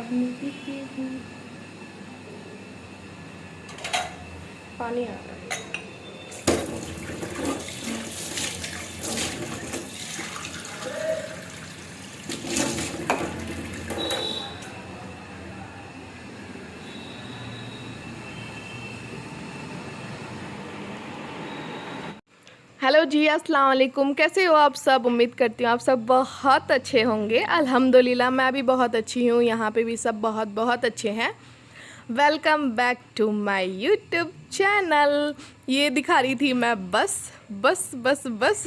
पानी पीती हूँ। पानी आ रहा है। हेलो जी, अस्सलाम वालेकुम। कैसे हो आप सब? उम्मीद करती हूँ आप सब बहुत अच्छे होंगे। अल्हम्दुलिल्लाह मैं भी बहुत अच्छी हूँ। यहाँ पे भी सब बहुत बहुत अच्छे हैं। Welcome back to my YouTube channel. ये दिखा रही थी मैं बस बस बस बस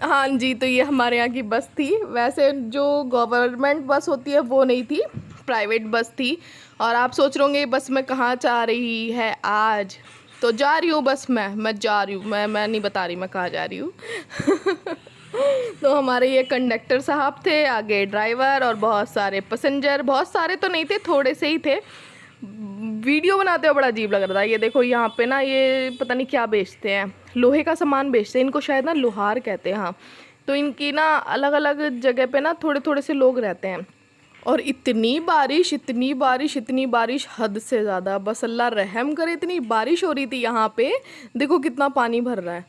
हाँ जी, तो ये हमारे यहाँ की बस थी। वैसे जो गवर्नमेंट बस होती है वो नहीं थी, प्राइवेट बस थी। और आप सोच रहे होंगे बस में कहाँ जा रही है आज? तो जा रही हूँ बस, मैं जा रही हूँ, मैं नहीं बता रही मैं कहाँ जा रही हूँ। तो हमारे ये कंडक्टर साहब थे, आगे ड्राइवर और बहुत सारे पैसेंजर। बहुत सारे तो नहीं थे, थोड़े से ही थे। वीडियो बनाते हुए बड़ा अजीब लग रहा था। ये देखो यहाँ पे ना, ये पता नहीं क्या बेचते हैं, लोहे का सामान बेचते हैं। इनको शायद ना लोहार कहते हैं। हाँ, तो इनकी ना अलग अलग जगह पे ना थोड़े थोड़े से लोग रहते हैं। और इतनी बारिश, इतनी बारिश, इतनी बारिश, हद से ज़्यादा। बस अल्लाह रहम करे, इतनी बारिश हो रही थी यहाँ पे। देखो कितना पानी भर रहा है।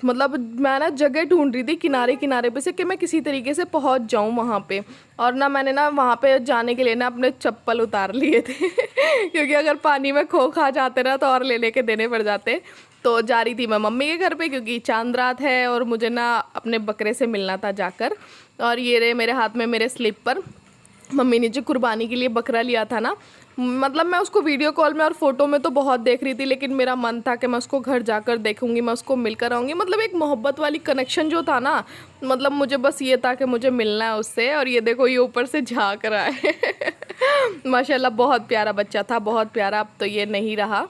मतलब मैं ना जगह ढूंढ रही थी किनारे किनारे पे से कि मैं किसी तरीके से पहुँच जाऊँ वहाँ पे। और ना मैंने ना वहाँ पे जाने के लिए ना अपने चप्पल उतार लिए थे क्योंकि अगर पानी में खो खा जाते ना तो और ले लेके देने पड़ जाते। तो जा रही थी मैं मम्मी के घर पे क्योंकि चांद रात है और मुझे ना अपने बकरे से मिलना था जाकर। और ये रहे मेरे हाथ में मेरे स्लीपर। मम्मी ने जो कुर्बानी के लिए बकरा लिया था ना, मतलब मैं उसको वीडियो कॉल में और फोटो में तो बहुत देख रही थी, लेकिन मेरा मन था कि मैं उसको घर जाकर देखूंगी, मैं उसको मिलकर आऊँगी। मतलब एक मोहब्बत वाली कनेक्शन जो था ना, मतलब मुझे बस ये था कि मुझे मिलना है उससे। और ये देखो ये ऊपर से झाँक रहा है माशाल्लाह बहुत प्यारा बच्चा था, बहुत प्यारा। अब तो ये नहीं रहा।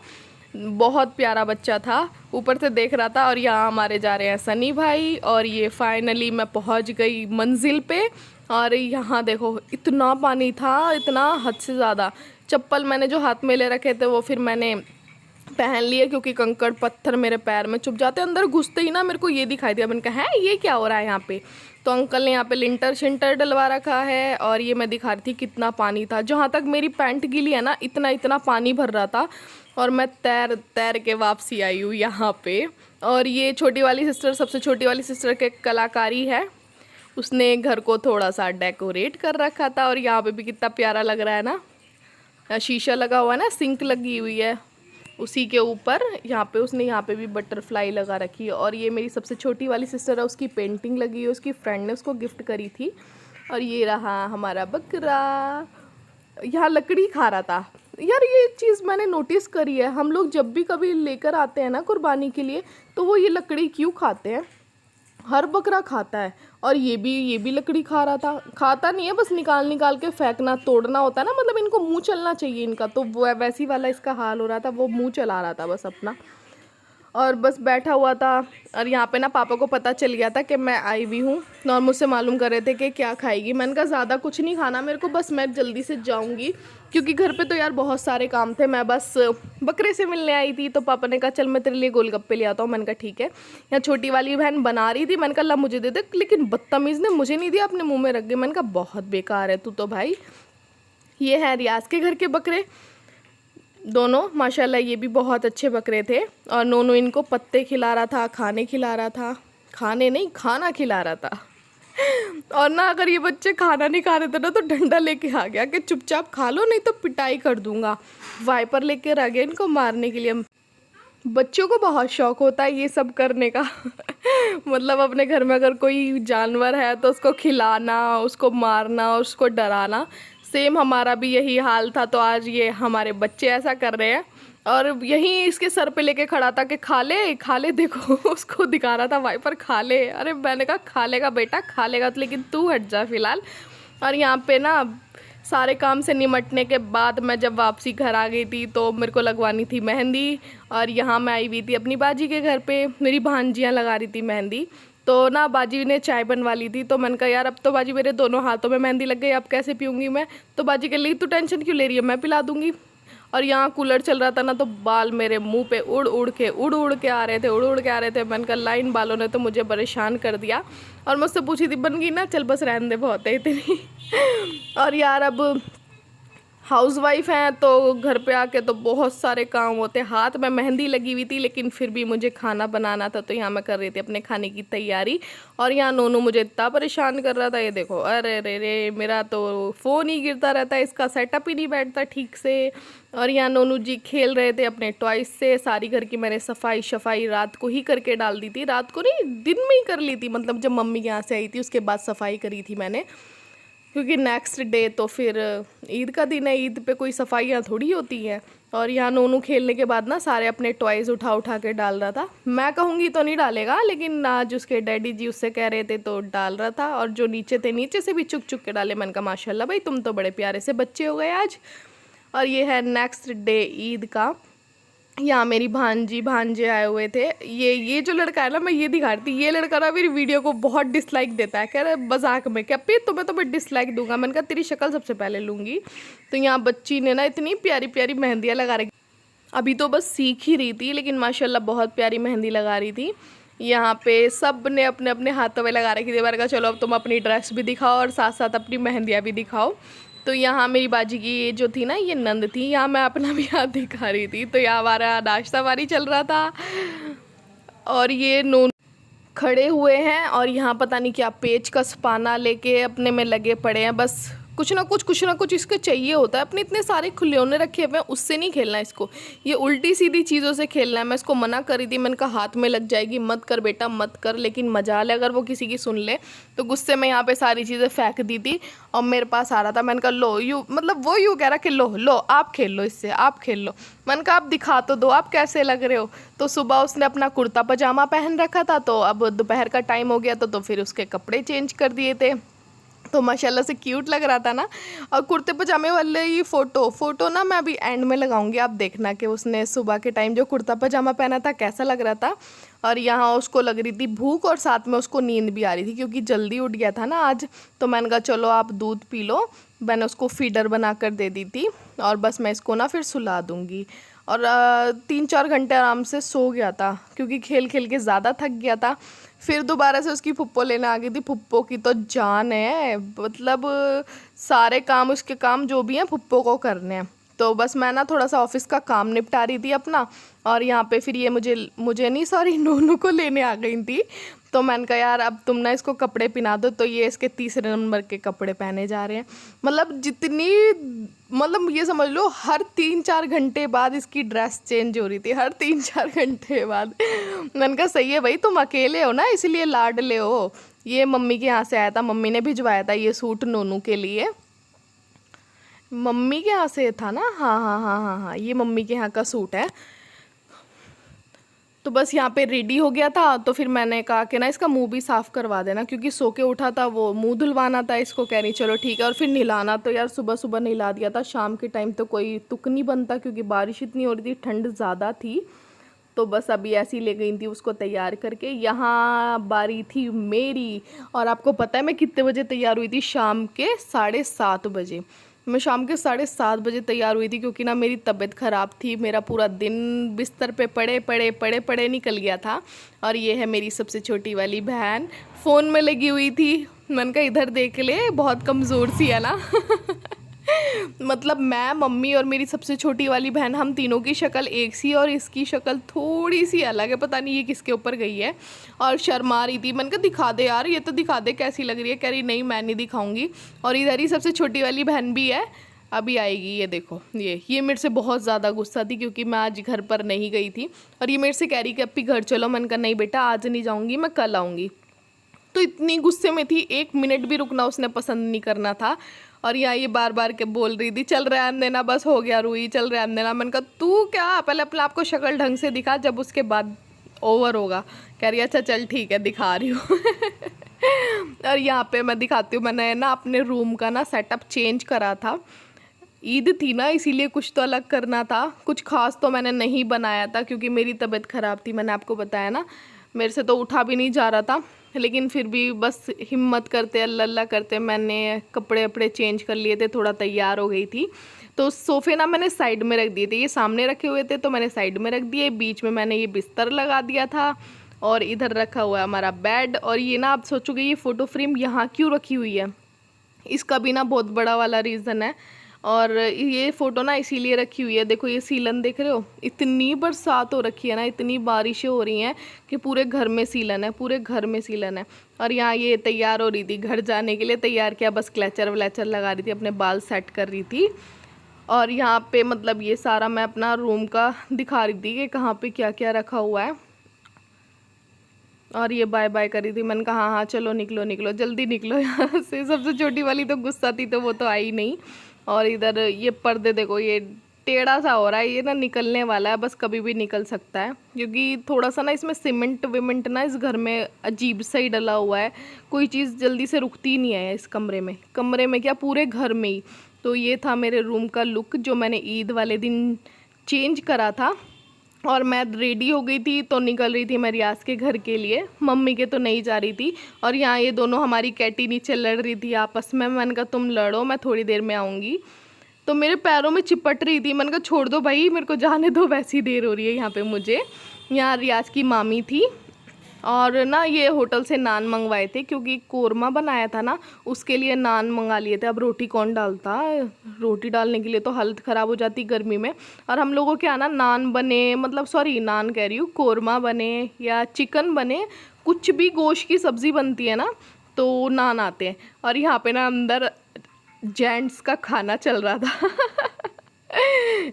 बहुत प्यारा बच्चा था, ऊपर से देख रहा था। और यहाँ हमारे जा रहे हैं सनी भाई। और ये फाइनली मैं पहुँच गई मंजिल पे। और यहाँ देखो इतना पानी था, इतना हद से ज़्यादा। चप्पल मैंने जो हाथ में ले रखे थे वो फिर मैंने पहन लिए क्योंकि कंकड़ पत्थर मेरे पैर में चुभ जाते। अंदर घुसते ही ना मेरे को ये दिखाई दिया। मैंने कहा है ये क्या हो रहा है यहाँ पे? तो अंकल ने यहाँ पे लिंटर शिंटर डलवा रखा है। और ये मैं दिखा रही थी कितना पानी था। जहाँ तक मेरी पैंट गीली है ना, इतना इतना पानी भर रहा था। और मैं तैर तैर के वापसी आई हूँ यहाँ पे। और ये छोटी वाली सिस्टर, सबसे छोटी वाली सिस्टर के कलाकारी है। उसने घर को थोड़ा सा डेकोरेट कर रखा था। और यहाँ पे भी कितना प्यारा लग रहा है ना, शीशा लगा हुआ है ना, सिंक लगी हुई है उसी के ऊपर। यहाँ पे उसने यहाँ पे भी बटरफ्लाई लगा रखी है। और ये मेरी सबसे छोटी वाली सिस्टर है, उसकी पेंटिंग लगी है, उसकी फ्रेंड ने उसको गिफ्ट करी थी। और ये रहा हमारा बकरा, यहाँ लकड़ी खा रहा था। यार ये चीज़ मैंने नोटिस करी है, हम लोग जब भी कभी लेकर आते हैं ना कुर्बानी के लिए, तो वो ये लकड़ी क्यों खाते हैं? हर बकरा खाता है। और ये भी लकड़ी खा रहा था। खाता नहीं है, बस निकाल निकाल के फेंकना, तोड़ना होता है ना। मतलब इनको मुंह चलना चाहिए इनका, तो वो वैसी वाला इसका हाल हो रहा था। वो मुंह चला रहा था बस अपना। और बस बैठा हुआ था। और यहाँ पे ना पापा को पता चल गया था कि मैं आई हुई हूँ, और मुझसे मालूम कर रहे थे कि क्या खाएगी। मैंने कहा ज़्यादा कुछ नहीं खाना मेरे को, बस मैं जल्दी से जाऊँगी क्योंकि घर पे तो यार बहुत सारे काम थे। मैं बस बकरे से मिलने आई थी। तो पापा ने कहा चल मैं तेरे लिए गोलगप्पे ले आता हूँ। मैंने कहा ठीक है। यहाँ छोटी वाली बहन बना रही थी, मैंने कहा ला मुझे दे दे, लेकिन बदतमीज़ ने मुझे नहीं दिया, अपने मुँह में रख गए। मैंने कहा बहुत बेकार है तू तो भाई। ये है रियाज के घर के बकरे दोनों, माशाल्लाह ये भी बहुत अच्छे बकरे थे। और नोनू इनको पत्ते खिला रहा था, खाने खिला रहा था, खाने नहीं खाना खिला रहा था। और ना अगर ये बच्चे खाना नहीं खा रहे थे ना तो डंडा लेके आ गया कि चुपचाप खा लो नहीं तो पिटाई कर दूंगा। वाइपर लेके आ गया इनको मारने के लिए। बच्चों को बहुत शौक होता है ये सब करने का मतलब अपने घर में अगर कोई जानवर है तो उसको खिलाना, उसको मारना, उसको डराना। सेम हमारा भी यही हाल था। तो आज ये हमारे बच्चे ऐसा कर रहे हैं। और यहीं इसके सर पे लेके खड़ा था कि खा ले देखो उसको दिखा रहा था वाइपर, खा ले। अरे मैंने कहा खा लेगा बेटा, खा लेगा तो, लेकिन तू हट जा फिलहाल। और यहाँ पे ना सारे काम से निमटने के बाद मैं जब वापसी घर आ गई थी तो मेरे को लगवानी थी मेहंदी। और यहाँ मैं आई हुई थी अपनी बाजी के घर पे, मेरी भांजियाँ लगा रही थी मेहंदी। तो ना बाजी ने चाय बनवा ली थी। तो मैंने कहा यार अब तो बाजी मेरे दोनों हाथों में मेहंदी लग गई, अब कैसे पीऊँगी मैं? तो बाजी कह ली तू टेंशन क्यों ले रही है, मैं पिला दूँगी। और यहाँ कूलर चल रहा था ना, तो बाल मेरे मुंह पे उड़ उड़ के आ रहे थे। मैंने कहा लाइन बालों ने तो मुझे परेशान कर दिया। और मुझसे पूछी थी बन गई ना, चल बस रहने दे, बहुत है इतनी। और यार अब हाउसवाइफ हैं तो घर पे आके तो बहुत सारे काम होते हैं। हाथ में मेहंदी लगी हुई थी लेकिन फिर भी मुझे खाना बनाना था, तो यहाँ मैं कर रही थी अपने खाने की तैयारी। और यहाँ नोनू मुझे इतना परेशान कर रहा था, ये देखो, अरे रे रे, मेरा तो फ़ोन ही गिरता रहता है, इसका सेटअप ही नहीं बैठता ठीक से। और यहाँ नोनू जी खेल रहे थे अपने टॉयज से। सारी घर की मैंने सफाई रात को ही करके डाल दी थी, रात को नहीं, दिन में ही कर ली थी, मतलब जब मम्मी यहाँ से आई थी उसके बाद सफाई करी थी मैंने, क्योंकि नेक्स्ट डे तो फिर ईद का दिन है, ईद पे कोई सफाइयाँ थोड़ी होती हैं। और यहाँ नोनू खेलने के बाद ना सारे अपने टॉयज़ उठा के डाल रहा था। मैं कहूँगी तो नहीं डालेगा, लेकिन आज उसके डैडी जी उससे कह रहे थे तो डाल रहा था। और जो नीचे थे, नीचे से भी चुक चुक के डाले। मैंने कहा माशाल्लाह भाई, तुम तो बड़े प्यारे से बच्चे हो गए आज। और ये है नेक्स्ट डे ईद का। यहाँ मेरी भांजे आए हुए थे। ये जो लड़का है ना, मैं ये दिखा रही थी, ये लड़का ना मेरी वीडियो को बहुत डिसलाइक देता है। कह रहा है मजाक में, क्या पे तुम्हें डिसलाइक दूंगा। मैंने कहा तेरी शक्ल सबसे पहले लूँगी। तो यहाँ बच्ची ने ना इतनी प्यारी प्यारी मेहंदियाँ लगा रखी। अभी तो बस सीख ही रही थी, लेकिन माशाल्लाह बहुत प्यारी मेहंदी लगा रही थी। यहाँ पे सब ने अपने अपने हाथों में लगा रखी थी। मैंने कहा चलो अब तुम अपनी ड्रेस भी दिखाओ और साथ साथ अपनी मेहंदियाँ भी दिखाओ। तो यहाँ मेरी बाजी की ये जो थी ना, ये नंद थी। यहाँ मैं अपना भी हाथ दिखा रही थी। तो यहाँ हमारा नाश्ता पानी चल रहा था और ये नोन खड़े हुए हैं और यहाँ पता नहीं क्या पेचकस पाना लेके अपने में लगे पड़े हैं। बस कुछ ना कुछ इसको चाहिए होता है। अपने इतने सारे खिलौने रखे हुए हैं, उससे नहीं खेलना इसको, ये उल्टी सीधी चीज़ों से खेलना है। मैं इसको मना करी थी, मैंने कहा हाथ में लग जाएगी, मत कर बेटा मत कर। लेकिन मजाल है अगर वो किसी की सुन ले। तो गुस्से में यहाँ पे सारी चीज़ें फेंक दी थी और मेरे पास आ रहा था। मैंने कहा लो, यू मतलब वो यूँ कह रहा कि लो आप खेल लो इससे, आप खेल लो। मैंने कहा आप दिखा तो दो आप कैसे लग रहे हो। तो सुबह उसने अपना कुर्ता पजामा पहन रखा था, तो अब दोपहर का टाइम हो गया तो फिर उसके कपड़े चेंज कर दिए थे। तो माशाल्लाह से क्यूट लग रहा था ना। और कुर्ते पजामे वाले ये फ़ोटो ना मैं अभी एंड में लगाऊंगी, आप देखना कि उसने सुबह के टाइम जो कुर्ता पजामा पहना था कैसा लग रहा था। और यहाँ उसको लग रही थी भूख और साथ में उसको नींद भी आ रही थी, क्योंकि जल्दी उठ गया था ना आज। तो मैंने कहा चलो आप दूध पी लो। मैंने उसको फीडर बना कर दे दी थी और बस मैं इसको ना फिर सुला दूँगी। और 3-4 घंटे आराम से सो गया था, क्योंकि खेल खेल के ज़्यादा थक गया था। फिर दोबारा से उसकी फुप्पो लेने आ गई थी। फुप्पो की तो जान है, मतलब सारे काम, उसके काम जो भी हैं फुप्पो को करने हैं। तो बस मैं ना थोड़ा सा ऑफिस का काम निपटा रही थी अपना, और यहाँ पे फिर ये मुझे नहीं, सॉरी, नोनू को लेने आ गई थी। तो मैंने कहा यार अब तुम ना इसको कपड़े पहना दो। तो ये इसके 3रे नंबर के कपड़े पहने जा रहे हैं। मतलब ये समझ लो हर 3-4 घंटे बाद इसकी ड्रेस चेंज हो रही थी, हर 3-4 घंटे बाद। मैंने कहा सही है भाई, तुम अकेले हो ना इसलिए लाडले हो। ये मम्मी के यहाँ से आया था, मम्मी ने भिजवाया था ये सूट नोनू के लिए। मम्मी के यहाँ से था ना, हाँ, ये मम्मी के यहाँ का सूट है। तो बस यहाँ पे रेडी हो गया था। तो फिर मैंने कहा कि ना इसका मुंह भी साफ़ करवा देना, क्योंकि सो के उठा था, वो मुंह धुलवाना था इसको। कह रही चलो ठीक है। और फिर नहलाना तो यार सुबह सुबह नहला दिया था, शाम के टाइम तो कोई तुक नहीं बनता, क्योंकि बारिश इतनी हो रही थी, ठंड ज़्यादा थी। तो बस अभी ऐसी ले गई थी उसको तैयार करके। यहाँ बारी थी मेरी। और आपको पता है मैं कितने बजे तैयार हुई थी? शाम के 7:30 बजे। मैं शाम के 7:30 बजे तैयार हुई थी, क्योंकि ना मेरी तबीयत ख़राब थी। मेरा पूरा दिन बिस्तर पे पड़े निकल गया था। और ये है मेरी सबसे छोटी वाली बहन, फ़ोन में लगी हुई थी। मैंने कहा इधर देख ले, बहुत कमज़ोर सी है ना। मतलब मैं, मम्मी और मेरी सबसे छोटी वाली बहन, हम तीनों की शक्ल एक सी, और इसकी शक्ल थोड़ी सी अलग है। पता नहीं ये किसके ऊपर गई है। और शर्मा रही थी। मैंने कहा दिखा दे यार, ये तो दिखा दे कैसी लग रही है। कह रही नहीं मैं नहीं दिखाऊंगी। और इधर ही सबसे छोटी वाली बहन भी है, अभी आएगी। ये देखो, ये मेरे से बहुत ज़्यादा गुस्सा थी, क्योंकि मैं आज घर पर नहीं गई थी। और ये मेरे से कह रही कि अप्पी घर चलो। मैंने कहा नहीं बेटा आज नहीं जाऊँगी, मैं कल आऊँगी। तो इतनी गुस्से में थी, 1 मिनट भी रुकना उसने पसंद नहीं करना था। और यहाँ ये बार बार के बोल रही थी चल रहने देना, बस हो गया रूही, चल रहने देना। मैंने कहा तू क्या, पहले अपने आप को शक्ल ढंग से दिखा, जब उसके बाद ओवर होगा। कह रही अच्छा चल ठीक है दिखा रही हूँ। और यहाँ पे मैं दिखाती हूँ, मैंने ना अपने रूम का ना सेटअप चेंज करा था। ईद थी ना, इसीलिए कुछ तो अलग करना था। कुछ खास तो मैंने नहीं बनाया था, क्योंकि मेरी तबीयत ख़राब थी, मैंने आपको बताया ना। मेरे से तो उठा भी नहीं जा रहा था, लेकिन फिर भी बस हिम्मत करते अल्लाह अल्लाह करते मैंने कपड़े वपड़े चेंज कर लिए थे, थोड़ा तैयार हो गई थी। तो सोफ़े ना मैंने साइड में रख दिए थे, ये सामने रखे हुए थे तो मैंने साइड में रख दिए, बीच में मैंने ये बिस्तर लगा दिया था और इधर रखा हुआ है हमारा बेड। और ये ना आप सोचोगे ये फ़ोटो फ्रेम यहाँ क्यों रखी हुई है, इसका भी ना बहुत बड़ा वाला रीज़न है। और ये फ़ोटो ना इसीलिए रखी हुई है, देखो ये सीलन देख रहे हो, इतनी बरसात हो रखी है ना, इतनी बारिशें हो रही हैं कि पूरे घर में सीलन है, पूरे घर में सीलन है। और यहाँ ये तैयार हो रही थी घर जाने के लिए, तैयार किया, बस क्लचर व्लैचर लगा रही थी, अपने बाल सेट कर रही थी। और यहाँ पे मतलब ये सारा मैं अपना रूम का दिखा रही थी कि कहाँ पे क्या क्या रखा हुआ है। और ये बाय बाय करी थी, मैंने कहा हाँ हाँ चलो निकलो निकलो जल्दी निकलो यहाँ से। सबसे छोटी वाली तो गुस्सा थी तो वो तो आई नहीं। और इधर ये पर्दे देखो, ये टेढ़ा सा हो रहा है, ये ना निकलने वाला है, बस कभी भी निकल सकता है, क्योंकि थोड़ा सा ना इसमें सीमेंट विमेंट ना इस घर में अजीब सा ही डला हुआ है, कोई चीज़ जल्दी से रुकती नहीं है इस कमरे में क्या पूरे घर में ही। तो ये था मेरे रूम का लुक जो मैंने ईद वाले दिन चेंज करा था। और मैं रेडी हो गई थी तो निकल रही थी मैं रियाज के घर के लिए, मम्मी के तो नहीं जा रही थी। और यहाँ ये दोनों हमारी कैटी नीचे लड़ रही थी आपस में, मैंने कहा तुम लड़ो मैं थोड़ी देर में आऊँगी। तो मेरे पैरों में चिपट रही थी, मैंने कहा छोड़ दो भाई मेरे को जाने दो, वैसी देर हो रही है यहाँ पे मुझे। यहाँ रियाज की मामी थी और ना ये होटल से नान मंगवाए थे, क्योंकि कोरमा बनाया था ना उसके लिए नान मंगा लिए थे। अब रोटी कौन डालता, रोटी डालने के लिए तो हालत ख़राब हो जाती गर्मी में। और हम लोगों के यहाँ ना नान बने, मतलब सॉरी नान कह रही हूँ, कोरमा बने या चिकन बने, कुछ भी गोश्त की सब्ज़ी बनती है ना तो नान आते हैं। और यहाँ पे ना अंदर जेंट्स का खाना चल रहा था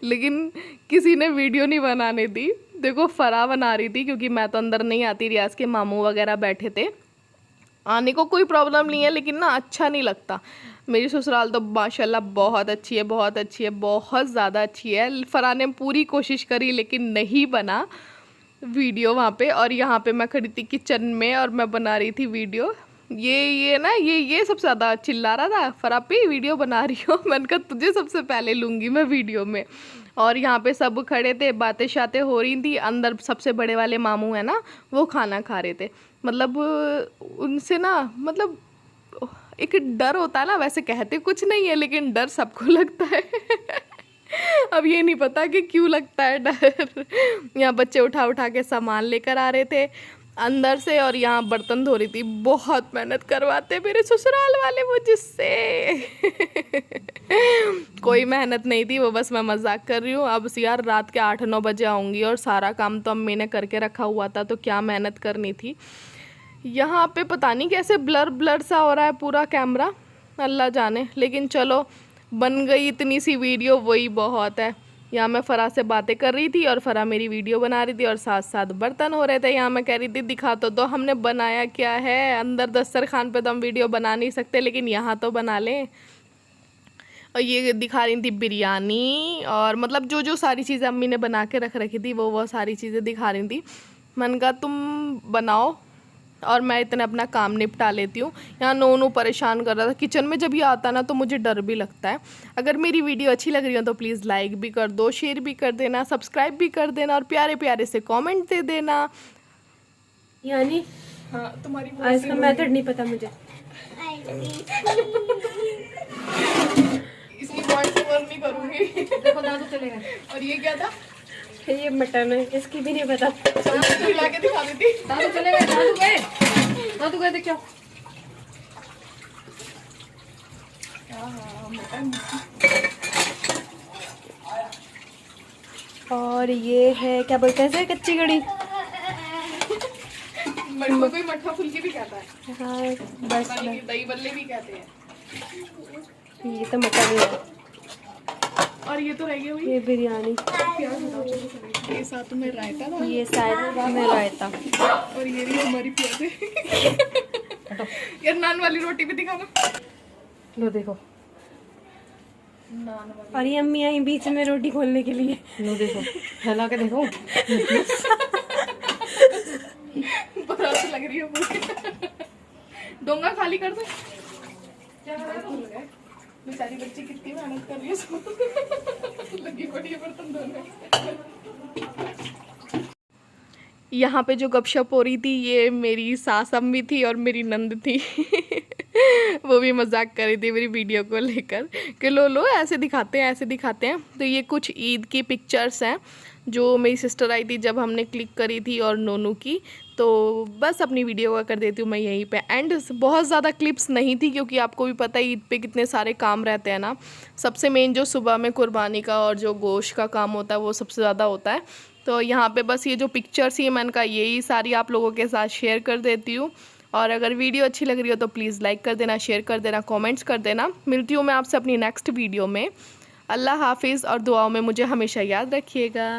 लेकिन किसी ने वीडियो नहीं बनाने दी। देखो फराह बना रही थी, क्योंकि मैं तो अंदर नहीं आती, रियाज के मामू वगैरह बैठे थे, आने को कोई प्रॉब्लम नहीं है, लेकिन ना अच्छा नहीं लगता। मेरी ससुराल तो माशाल्लाह बहुत अच्छी है, बहुत अच्छी है, बहुत ज़्यादा अच्छी है। फराह ने पूरी कोशिश करी लेकिन नहीं बना वीडियो वहाँ पे। और यहाँ पे मैं खड़ी थी किचन में और मैं बना रही थी वीडियो। ये ना ये सबसे ज़्यादा चिल्ला रहा था, फराह पे वीडियो बना रही हो, मैंने कहा तुझे सबसे पहले लूँगी मैं वीडियो में। और यहाँ पे सब खड़े थे, बातें शातें हो रही थी। अंदर सबसे बड़े वाले मामू हैं ना, वो खाना खा रहे थे। मतलब उनसे ना मतलब एक डर होता है ना, वैसे कहते कुछ नहीं है लेकिन डर सबको लगता है अब ये नहीं पता कि क्यों लगता है डर यहाँ बच्चे उठा उठा के सामान लेकर आ रहे थे अंदर से, और यहाँ बर्तन धो रही थी। बहुत मेहनत करवाते मेरे ससुराल वाले मुझसे कोई मेहनत नहीं थी, वो बस मैं मजाक कर रही हूँ। अब यार रात के 8-9 बजे आऊँगी और सारा काम तो अम्मी ने करके रखा हुआ था, तो क्या मेहनत करनी थी। यहाँ पे पता नहीं कैसे ब्लर ब्लर सा हो रहा है पूरा कैमरा, अल्लाह जाने, लेकिन चलो बन गई इतनी सी वीडियो, वही बहुत है। यहाँ मैं फराह से बातें कर रही थी और फराह मेरी वीडियो बना रही थी और साथ साथ बर्तन हो रहे थे। यहाँ मैं कह रही थी दिखा तो दो हमने बनाया क्या है, अंदर दस्तरखान पे तो हम वीडियो बना नहीं सकते लेकिन यहाँ तो बना लें। और ये दिखा रही थी बिरयानी, और मतलब जो जो सारी चीज़ें अम्मी ने बना के रख रखी थी वो सारी चीज़ें दिखा रही थी। मैंने कहा तुम बनाओ और मैं इतना अपना काम निपटा लेती हूँ। यहाँ नोनू परेशान कर रहा था किचन में, जब ये आता ना तो मुझे डर भी लगता है। अगर मेरी वीडियो अच्छी लग रही हो तो प्लीज़ लाइक भी कर दो, शेयर भी कर देना, सब्सक्राइब भी कर देना और प्यारे प्यारे से कमेंट दे देना। यानी हाँ तुम्हारी इसका मेथड नहीं पता मुझे इसकी वॉइस ओवर नहीं करूँगी देखो दादू चले गए। और ये क्या था, ये मटन है, इसकी भी नहीं पता। ला के दिखा देती। दादू चले गए, दादू गए देखो। और ये है क्या बोलते हैं कच्ची कड़ी, कोई मट्ठा फुल्की भी कहता है। हाँ बस दही बल्ले भी कहते हैं। ये तो मटन है और ये तो रह गया ये बिरयानी, ये साथ में रायता था, ये साइड में रायता, और ये भी हमारी प्याज है यार नान वाली रोटी भी दिखाना, लो देखो। नान वाली। और ये अम्मी आई बीच में रोटी खोलने के लिए, लो देखो फैला के देखो बरात लग रही है पूरी डोंगा खाली कर दो। बेचारी बच्ची कितनी मेहनत कर रही है लगी पड़ी है बर्तन धोने। यहाँ पे जो गपशप हो रही थी ये मेरी सास अम्मी थी और मेरी नंद थी। वो भी मजाक कर रही थी मेरी वीडियो को लेकर कि लो लो ऐसे दिखाते हैं ऐसे दिखाते हैं। तो ये कुछ ईद की पिक्चर्स हैं जो मेरी सिस्टर आई थी जब हमने क्लिक करी थी और नोनू की। तो बस अपनी वीडियो का कर देती हूँ मैं यहीं पे एंड। बहुत ज़्यादा क्लिप्स नहीं थी क्योंकि आपको भी पता है ईद पे कितने सारे काम रहते हैं ना। सबसे मेन जो सुबह में कुर्बानी का और जो गोश्त का काम होता है वो सबसे ज़्यादा होता है। तो यहाँ पे बस ये जो पिक्चर्स ही मैंने कहा यही सारी आप लोगों के साथ शेयर कर देती हूँ। और अगर वीडियो अच्छी लग रही हो तो प्लीज़ लाइक कर देना, शेयर कर देना, कमेंट्स कर देना। मिलती हूँ मैं आपसे अपनी नेक्स्ट वीडियो में। अल्लाह हाफिज़ और दुआओं में मुझे हमेशा याद रखिएगा।